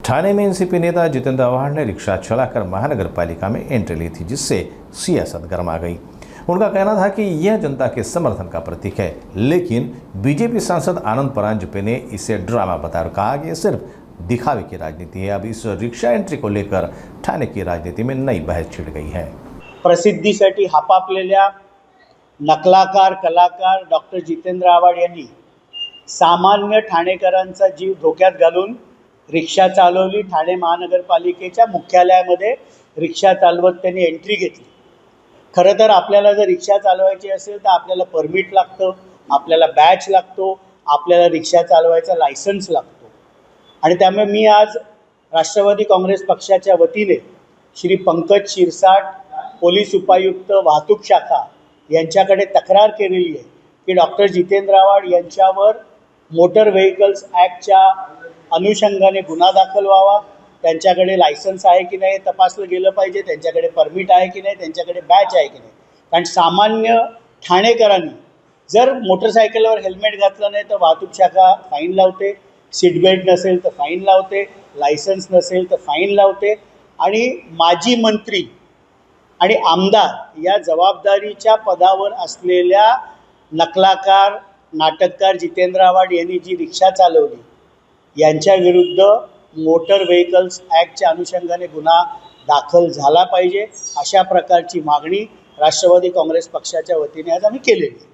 ठाणे में एनसीपी नेता जितेंद्र आव्हाड ने रिक्शा चलाकर महानगर पालिका में एंट्री ली थी, जिससे सियासत गर्मा गई। उनका कहना था कि यह जनता के समर्थन का प्रतीक है, लेकिन बीजेपी सांसद आनंद परांजपे ने इसे ड्रामा बताकर कहा कि यह सिर्फ दिखावे की राजनीति है। अब इस रिक्शा एंट्री को लेकर ठाणे की राजनीति में नई बहस छिड़ गई है। प्रसिद्धीसाठी हापापलेल्या नकलाकार कलाकार डॉक्टर जितेंद्र आव्हाड यांनी सामान्य ठाणेकरांचा जीव धोक्यात घालून रिक्षा चालवली। ठाणे महानगरपालिकेच्या मुख्यालयामध्ये रिक्षा चालवत त्यांनी एंट्री घेतली। खरं तर आपल्याला जर रिक्षा चालवायची असेल तर आपल्याला परमिट लागतं, आपल्याला बॅच लागतो, आपल्याला रिक्षा चालवायचा लायसन्स लागतो। आणि त्यामुळे मी आज राष्ट्रवादी काँग्रेस पक्षाच्या वतीने श्री पंकज शिरसाट, पोलीस उपायुक्त वाहतूक शाखा यांच्याकडे तक्रार केलेली आहे की डॉक्टर जितेंद्र आव्हाड यांच्यावर मोटर व्हेकल्स ॲक्टच्या अनुषंगाने गुन्हा दाखल व्हावा। त्यांच्याकडे लायसन्स आहे की नाही तपासलं गेलं पाहिजे, त्यांच्याकडे परमिट आहे की नाही, त्यांच्याकडे बॅच आहे की नाही। कारण सामान्य ठाणेकरांनी जर मोटरसायकलवर हेल्मेट घातलं नाही तर वाहतूक शाखा फाईन लावते, सीट बेल्ट नसेल तर फाईन लावते, लायसन्स नसेल तर फाईन लावते। आणि माजी मंत्री आणि आमदार या जबाबदारीच्या पदावर असलेल्या नकलाकार नाटककार जितेंद्र आव्हाड यांनी जी रिक्षा चालवली यांच्या विरुद्ध मोटर व्हेकल्स ॲक्टच्या अनुषंगाने गुन्हा दाखल झाला पाहिजे, अशा प्रकारची मागणी राष्ट्रवादी काँग्रेस पक्षाच्या वतीने आज आम्ही केलेली आहे।